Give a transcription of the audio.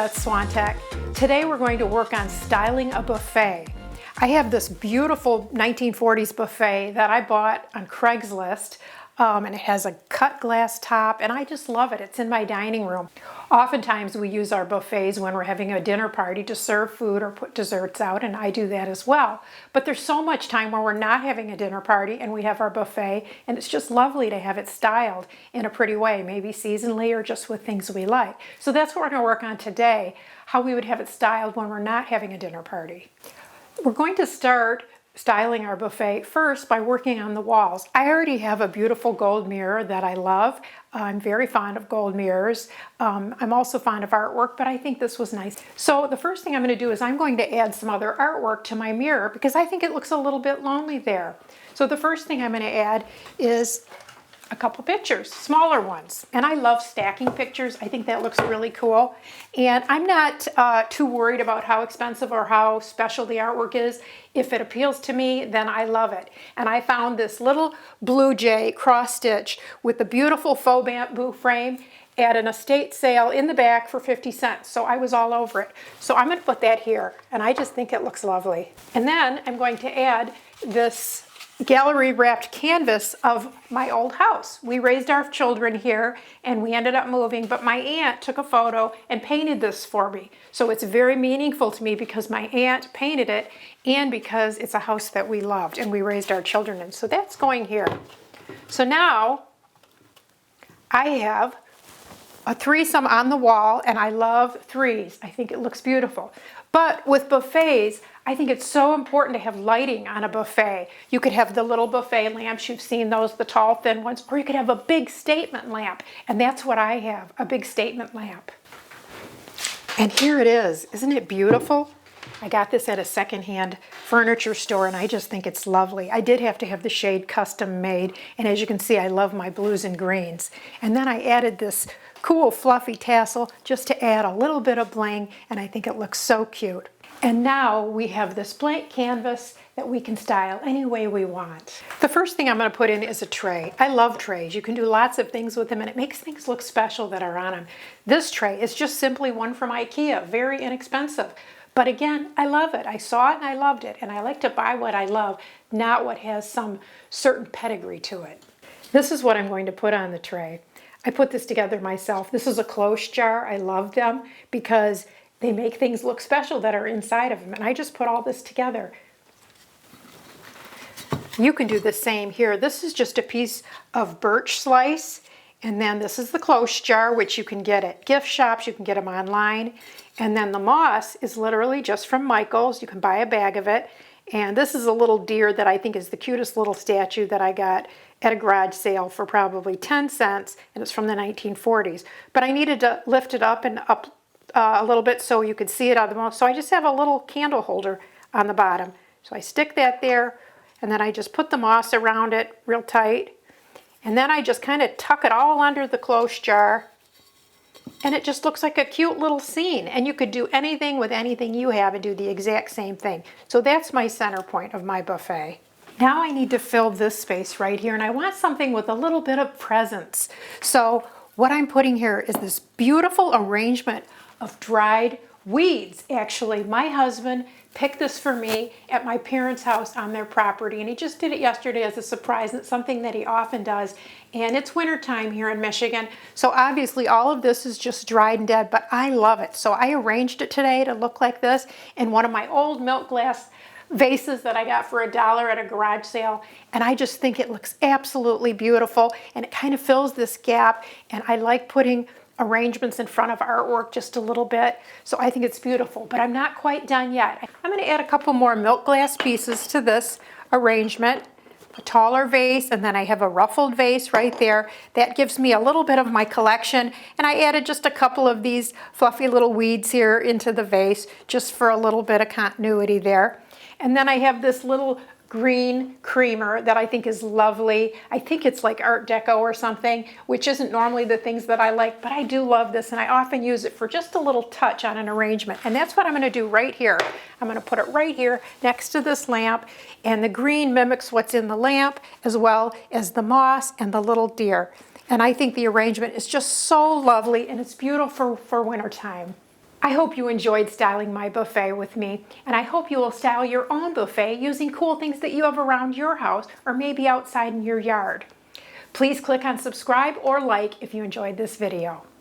Beth Swantek. Today we're going to work on styling a buffet. I have this beautiful 1940s buffet that I bought on Craigslist, and it has a cut glass top, and I just love it. It's in my dining room. Oftentimes we use our buffets when we're having a dinner party to serve food or put desserts out, and I do that as well. But there's so much time when we're not having a dinner party and we have our buffet, and it's just lovely to have it styled in a pretty way, maybe seasonally or just with things we like. So that's what we're going to work on today, how we would have it styled when we're not having a dinner party. We're going to start styling our buffet first by working on the walls. I already have a beautiful gold mirror that I love. I'm very fond of gold mirrors. I'm also fond of artwork, but I think this was nice. So the first thing I'm going to do is I'm going to add some other artwork to my mirror because I think it looks a little bit lonely there. So the first thing I'm going to add is a couple pictures, smaller ones. And I love stacking pictures. I think that looks really cool. And I'm not too worried about how expensive or how special the artwork is. If it appeals to me, then I love it. And I found this little blue jay cross stitch with the beautiful faux bamboo frame at an estate sale in the back for 50 cents. So I was all over it. So I'm gonna put that here, and I just think it looks lovely. And then I'm going to add this gallery wrapped canvas of my old house. We raised our children here and we ended up moving, but my aunt took a photo and painted this for me. So it's very meaningful to me because my aunt painted it and because it's a house that we loved and we raised our children in. So that's going here. So now I have a threesome on the wall, and I love threes. I think it looks beautiful. But with buffets, I think it's so important to have lighting on a buffet. You could have the little buffet lamps, you've seen those, the tall, thin ones, or you could have a big statement lamp. And that's what I have, a big statement lamp. And here it is. Isn't it beautiful? I got this at a secondhand furniture store, and I just think it's lovely. I did have to have the shade custom made, and as you can see, I love my blues and greens. And then I added this cool fluffy tassel just to add a little bit of bling, and I think it looks so cute. And now we have this blank canvas that we can style any way we want. The first thing I'm going to put in is a tray. I love trays. You can do lots of things with them, and it makes things look special that are on them. This tray is just simply one from IKEA, very inexpensive. But again, I love it. I saw it and I loved it, and I like to buy what I love, not what has some certain pedigree to it. This is what I'm going to put on the tray. I put this together myself. This is a cloche jar. I love them because they make things look special that are inside of them. And I just put all this together. You can do the same here. This is just a piece of birch slice. And then this is the cloche jar, which you can get at gift shops. You can get them online. And then the moss is literally just from Michael's. You can buy a bag of it. And this is a little deer that I think is the cutest little statue that I got at a garage sale for probably 10 cents, and it's from the 1940s. But I needed to lift it up and up a little bit so you could see it on the moss. So I just have a little candle holder on the bottom. So I stick that there, and then I just put the moss around it real tight. And then I just kind of tuck it all under the cloche jar, and it just looks like a cute little scene. And you could do anything with anything you have and do the exact same thing. So that's my center point of my buffet. Now I need to fill this space right here, and I want something with a little bit of presence. So what I'm putting here is this beautiful arrangement of dried weeds. Actually, my husband picked this for me at my parents' house on their property, and he just did it yesterday as a surprise. And it's something that he often does, and it's wintertime here in Michigan, so obviously all of this is just dried and dead, but I love it. So I arranged it today to look like this in one of my old milk glass vases that I got for $1 at a garage sale, and I just think it looks absolutely beautiful, and it kind of fills this gap. And I like putting arrangements in front of artwork just a little bit, so I think it's beautiful, but I'm not quite done yet. I'm going to add a couple more milk glass pieces to this arrangement, a taller vase, and then I have a ruffled vase right there. That gives me a little bit of my collection, and I added just a couple of these fluffy little weeds here into the vase just for a little bit of continuity there. And then I have this little green creamer that I think is lovely. I think it's like Art Deco or something, which isn't normally the things that I like, but I do love this, and I often use it for just a little touch on an arrangement. And that's what I'm going to do right here. I'm going to put it right here next to this lamp, and the green mimics what's in the lamp as well as the moss and the little deer. And I think the arrangement is just so lovely, and it's beautiful for wintertime. I hope you enjoyed styling my buffet with me, and I hope you will style your own buffet using cool things that you have around your house or maybe outside in your yard. Please click on subscribe or like if you enjoyed this video.